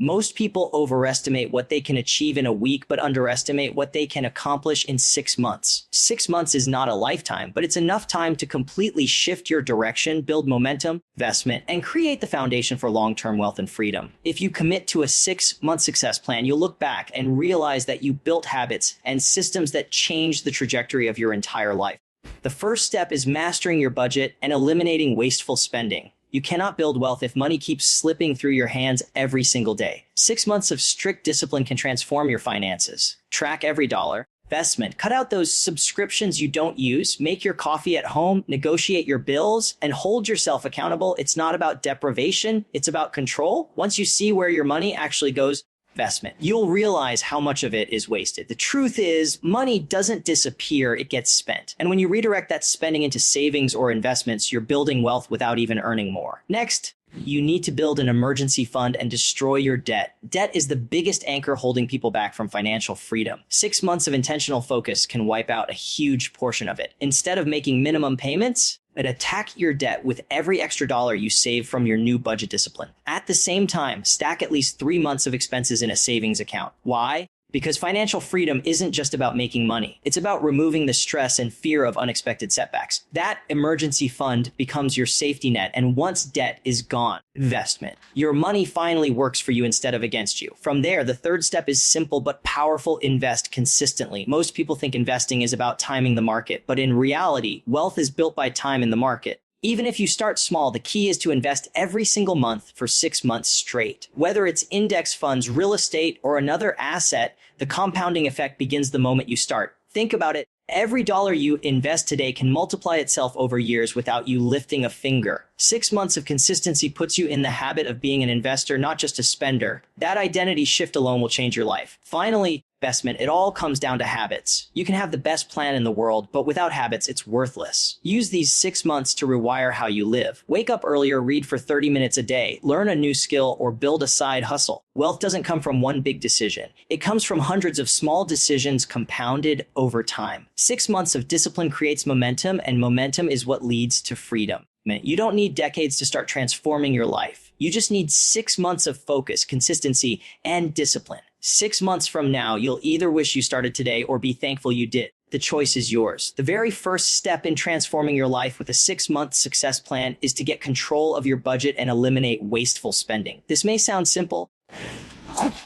Most people overestimate what they can achieve in a week, but underestimate what they can accomplish in 6 months. 6 months is not a lifetime, but it's enough time to completely shift your direction, build momentum, investment, and create the foundation for long-term wealth and freedom. If you commit to a 6-month success plan, you'll look back and realize that you built habits and systems that change the trajectory of your entire life. The first step is mastering your budget and eliminating wasteful spending. You cannot build wealth if money keeps slipping through your hands every single day. 6 months of strict discipline can transform your finances. Track every dollar. Investment. Cut out those subscriptions you don't use. Make your coffee at home. Negotiate your bills and hold yourself accountable. It's not about deprivation. It's about control. Once you see where your money actually goes, investment, you'll realize how much of it is wasted. The truth is, money doesn't disappear, it gets spent. And when you redirect that spending into savings or investments, you're building wealth without even earning more. Next, you need to build an emergency fund and destroy your debt. Debt is the biggest anchor holding people back from financial freedom. 6 months of intentional focus can wipe out a huge portion of it. Instead of making minimum payments, attack your debt with every extra dollar you save from your new budget discipline. At the same time, stack at least 3 months of expenses in a savings account. Why? Because financial freedom isn't just about making money. It's about removing the stress and fear of unexpected setbacks. That emergency fund becomes your safety net, and once debt is gone, investment. Your money finally works for you instead of against you. From there, the third step is simple but powerful: invest consistently. Most people think investing is about timing the market, but in reality, wealth is built by time in the market. Even if you start small, the key is to invest every single month for 6 months straight. Whether it's index funds, real estate, or another asset, the compounding effect begins the moment you start. Think about it. Every dollar you invest today can multiply itself over years without you lifting a finger. 6 months of consistency puts you in the habit of being an investor, not just a spender. That identity shift alone will change your life. Finally, investment. It all comes down to habits. You can have the best plan in the world, but without habits, it's worthless. Use these 6 months to rewire how you live. Wake up earlier, read for 30 minutes a day, learn a new skill, or build a side hustle. Wealth doesn't come from one big decision. It comes from hundreds of small decisions compounded over time. 6 months of discipline creates momentum, and momentum is what leads to freedom. You don't need decades to start transforming your life. You just need 6 months of focus, consistency, and discipline. 6 months from now, you'll either wish you started today or be thankful you did. The choice is yours. The very first step in transforming your life with a 6-month success plan is to get control of your budget and eliminate wasteful spending. This may sound simple,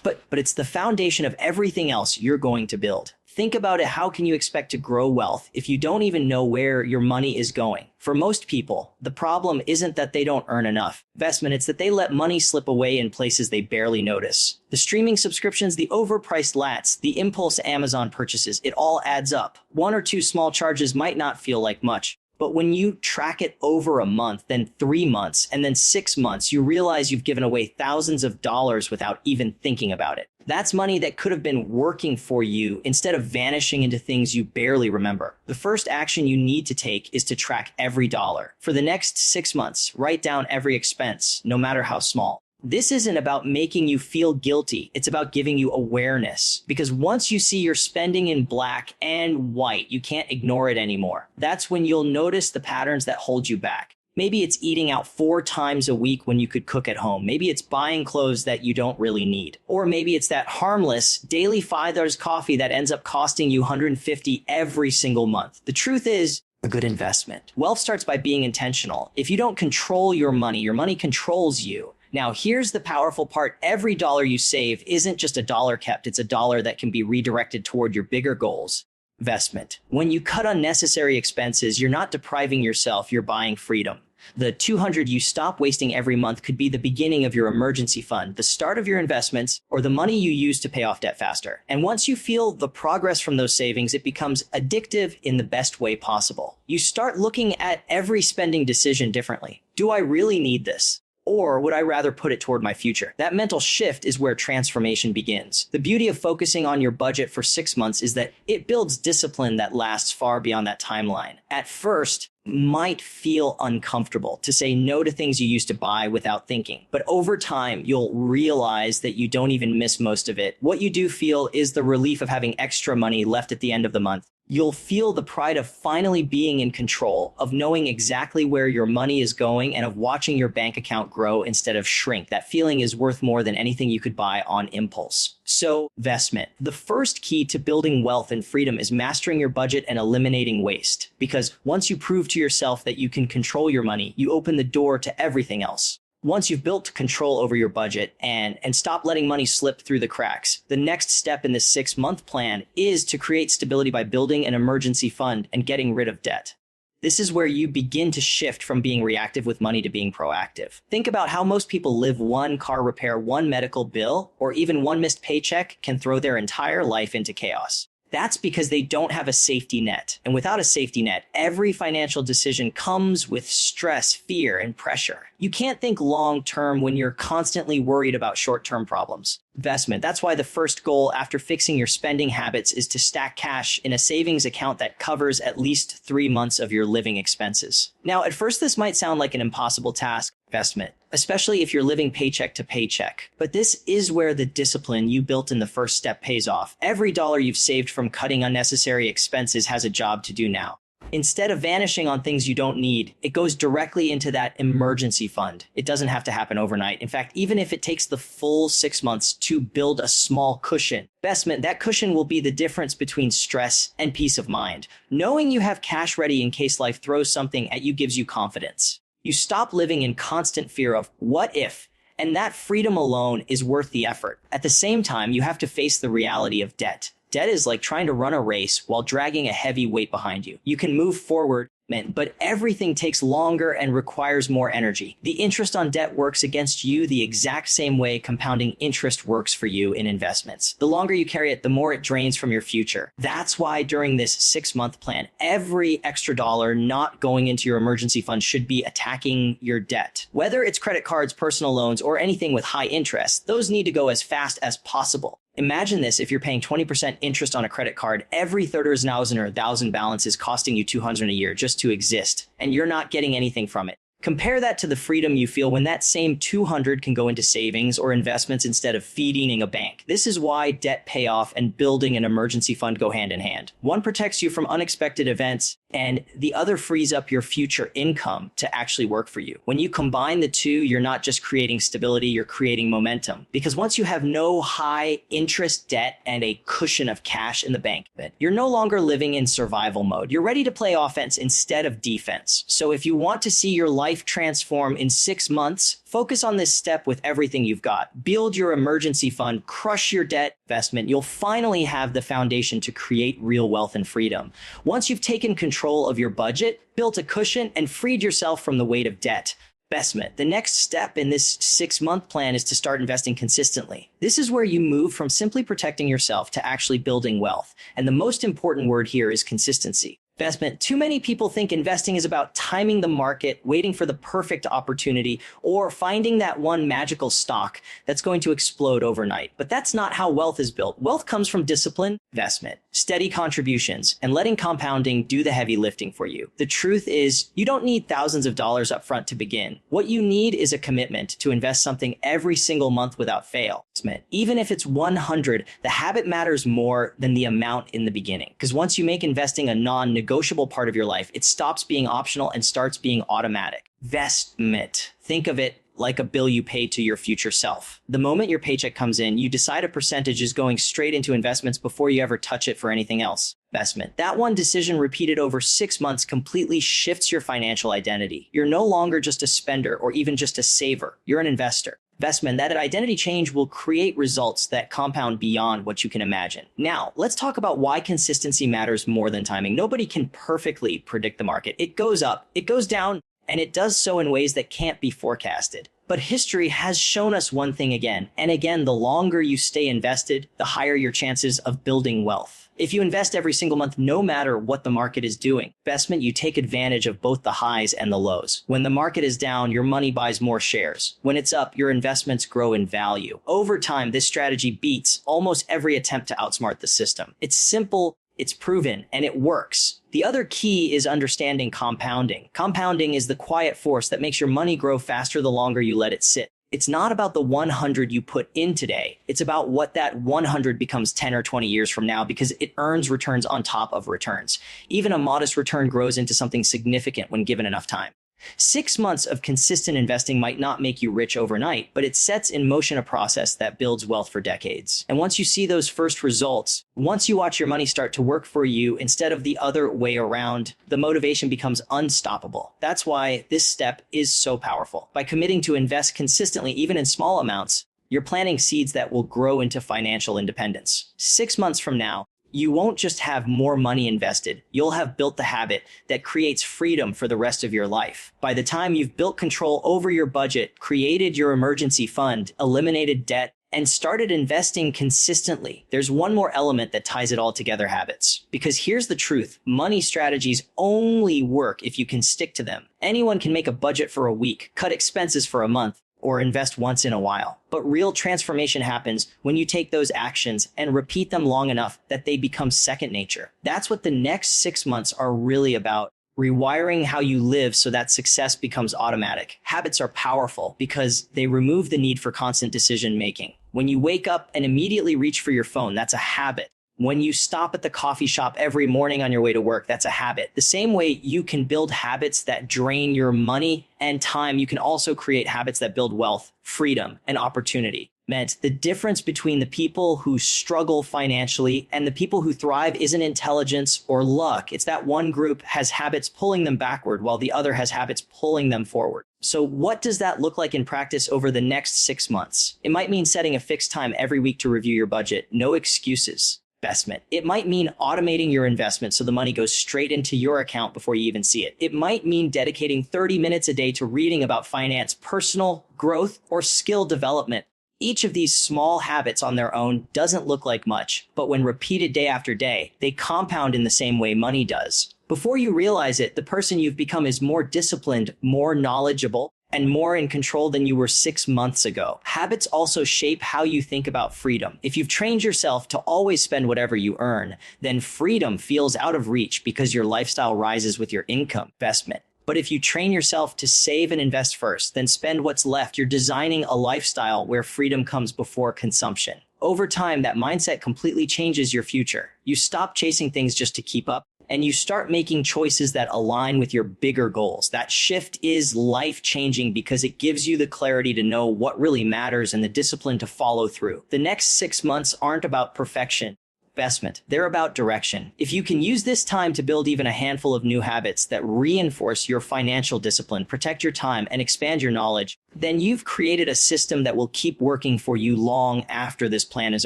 but it's the foundation of everything else you're going to build. Think about it. How can you expect to grow wealth if you don't even know where your money is going? For most people, the problem isn't that they don't earn enough investment. It's that they let money slip away in places they barely notice. The streaming subscriptions, the overpriced lats, the impulse Amazon purchases, it all adds up. 1 or 2 small charges might not feel like much, but when you track it over a month, then 3 months, and then 6 months, you realize you've given away thousands of dollars without even thinking about it. That's money that could have been working for you instead of vanishing into things you barely remember. The first action you need to take is to track every dollar. For the next 6 months, write down every expense, no matter how small. This isn't about making you feel guilty. It's about giving you awareness. Because once you see your spending in black and white, you can't ignore it anymore. That's when you'll notice the patterns that hold you back. Maybe it's eating out 4 times a week when you could cook at home. Maybe it's buying clothes that you don't really need. Or maybe it's that harmless daily $5 coffee that ends up costing you $150 every single month. The truth is, a good investment. Wealth starts by being intentional. If you don't control your money controls you. Now, here's the powerful part. Every dollar you save isn't just a dollar kept. It's a dollar that can be redirected toward your bigger goals. Investment. When you cut unnecessary expenses, you're not depriving yourself, you're buying freedom. The $200 you stop wasting every month could be the beginning of your emergency fund, the start of your investments, or the money you use to pay off debt faster. And once you feel the progress from those savings, it becomes addictive in the best way possible. You start looking at every spending decision differently. Do I really need this? Or would I rather put it toward my future? That mental shift is where transformation begins. The beauty of focusing on your budget for 6 months is that it builds discipline that lasts far beyond that timeline. At first, might feel uncomfortable to say no to things you used to buy without thinking. But over time, you'll realize that you don't even miss most of it. What you do feel is the relief of having extra money left at the end of the month. You'll feel the pride of finally being in control, of knowing exactly where your money is going, and of watching your bank account grow instead of shrink. That feeling is worth more than anything you could buy on impulse. So, investment. The first key to building wealth and freedom is mastering your budget and eliminating waste. Because once you prove to yourself that you can control your money, you open the door to everything else. Once you've built control over your budget and stop letting money slip through the cracks, the next step in this 6-month plan is to create stability by building an emergency fund and getting rid of debt. This is where you begin to shift from being reactive with money to being proactive. Think about how most people live. One car repair, one medical bill, or even one missed paycheck can throw their entire life into chaos. That's because they don't have a safety net. And without a safety net, every financial decision comes with stress, fear, and pressure. You can't think long term when you're constantly worried about short-term problems. Investment. That's why the first goal after fixing your spending habits is to stack cash in a savings account that covers at least 3 months of your living expenses. Now, at first, this might sound like an impossible task. Investment, especially if you're living paycheck to paycheck. But this is where the discipline you built in the first step pays off. Every dollar you've saved from cutting unnecessary expenses has a job to do now. Instead of vanishing on things you don't need, it goes directly into that emergency fund. It doesn't have to happen overnight. In fact, even if it takes the full 6 months to build a small cushion, investment, that cushion will be the difference between stress and peace of mind. Knowing you have cash ready in case life throws something at you gives you confidence. You stop living in constant fear of what if, and that freedom alone is worth the effort. At the same time, you have to face the reality of debt. Debt is like trying to run a race while dragging a heavy weight behind you. You can move forward, but everything takes longer and requires more energy. The interest on debt works against you the exact same way compounding interest works for you in investments. The longer you carry it, the more it drains from your future. That's why during this 6-month plan, every extra dollar not going into your emergency fund should be attacking your debt. Whether it's credit cards, personal loans, or anything with high interest, those need to go as fast as possible. Imagine this: if you're paying 20% interest on a credit card, every 30,000 or 1,000 balance is costing you 200 a year just to exist, and you're not getting anything from it. Compare that to the freedom you feel when that same 200 can go into savings or investments instead of feeding a bank. This is why debt payoff and building an emergency fund go hand in hand. One protects you from unexpected events, and the other frees up your future income to actually work for you. When you combine the two, you're not just creating stability, you're creating momentum. Because once you have no high interest debt and a cushion of cash in the bank, you're no longer living in survival mode. You're ready to play offense instead of defense. So if you want to see your life transform in 6 months, focus on this step with everything you've got. Build your emergency fund, crush your debt investment. You'll finally have the foundation to create real wealth and freedom. Once you've taken control of your budget, built a cushion, and freed yourself from the weight of debt. Investment. The next step in this 6-month plan is to start investing consistently. This is where you move from simply protecting yourself to actually building wealth. And the most important word here is consistency. Investment. Too many people think investing is about timing the market, waiting for the perfect opportunity, or finding that one magical stock that's going to explode overnight. But that's not how wealth is built. Wealth comes from discipline, investment, steady contributions, and letting compounding do the heavy lifting for you. The truth is, you don't need thousands of dollars up front to begin. What you need is a commitment to invest something every single month without fail. Even if it's 100, the habit matters more than the amount in the beginning. Because once you make investing a non-negotiable part of your life, it stops being optional and starts being automatic. Investment. Think of it like a bill you pay to your future self. The moment your paycheck comes in, you decide a percentage is going straight into investments before you ever touch it for anything else. Investment. That one decision repeated over 6 months completely shifts your financial identity. You're no longer just a spender or even just a saver. You're an investor. Investment. That identity change will create results that compound beyond what you can imagine. Now, let's talk about why consistency matters more than timing. Nobody can perfectly predict the market. It goes up, it goes down, and it does so in ways that can't be forecasted. But history has shown us one thing again and again: the longer you stay invested, the higher your chances of building wealth. If you invest every single month, no matter what the market is doing, investment, you take advantage of both the highs and the lows. When the market is down, your money buys more shares. When it's up, your investments grow in value. Over time, this strategy beats almost every attempt to outsmart the system. It's simple, it's proven, and it works. The other key is understanding compounding. Compounding is the quiet force that makes your money grow faster the longer you let it sit. It's not about the 100 you put in today. It's about what that 100 becomes 10 or 20 years from now, because it earns returns on top of returns. Even a modest return grows into something significant when given enough time. 6 months of consistent investing might not make you rich overnight, but it sets in motion a process that builds wealth for decades. And once you see those first results, once you watch your money start to work for you instead of the other way around, the motivation becomes unstoppable. That's why this step is so powerful. By committing to invest consistently, even in small amounts, you're planting seeds that will grow into financial independence. 6 months from now, you won't just have more money invested, you'll have built the habit that creates freedom for the rest of your life. By the time you've built control over your budget, created your emergency fund, eliminated debt, and started investing consistently, there's one more element that ties it all together: habits. Because here's the truth: money strategies only work if you can stick to them. Anyone can make a budget for a week, cut expenses for a month, or invest once in a while. But real transformation happens when you take those actions and repeat them long enough that they become second nature. That's what the next 6 months are really about. Rewiring how you live so that success becomes automatic. Habits are powerful because they remove the need for constant decision making. When you wake up and immediately reach for your phone, that's a habit. When you stop at the coffee shop every morning on your way to work, that's a habit. The same way you can build habits that drain your money and time, you can also create habits that build wealth, freedom, and opportunity. Meant the difference between the people who struggle financially and the people who thrive isn't intelligence or luck. It's that one group has habits pulling them backward while the other has habits pulling them forward. So what does that look like in practice over the next 6 months? It might mean setting a fixed time every week to review your budget. No excuses. Investment. It might mean automating your investment so the money goes straight into your account before you even see it. It might mean dedicating 30 minutes a day to reading about finance, personal growth, or skill development. Each of these small habits on their own doesn't look like much, but when repeated day after day, they compound in the same way money does. Before you realize it, the person you've become is more disciplined, more knowledgeable, and more in control than you were 6 months ago. Habits also shape how you think about freedom. If you've trained yourself to always spend whatever you earn, then freedom feels out of reach because your lifestyle rises with your income. Investment. But if you train yourself to save and invest first, then spend what's left, you're designing a lifestyle where freedom comes before consumption. Over time, that mindset completely changes your future. You stop chasing things just to keep up, and you start making choices that align with your bigger goals. That shift is life-changing because it gives you the clarity to know what really matters and the discipline to follow through. The next 6 months aren't about perfection. Investment. They're about direction. If you can use this time to build even a handful of new habits that reinforce your financial discipline, protect your time, and expand your knowledge, then you've created a system that will keep working for you long after this plan is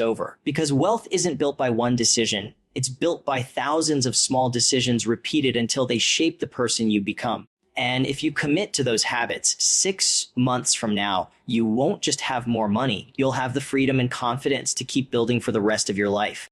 over. Because wealth isn't built by one decision. It's built by thousands of small decisions repeated until they shape the person you become. And if you commit to those habits, 6 months from now, you won't just have more money. You'll have the freedom and confidence to keep building for the rest of your life.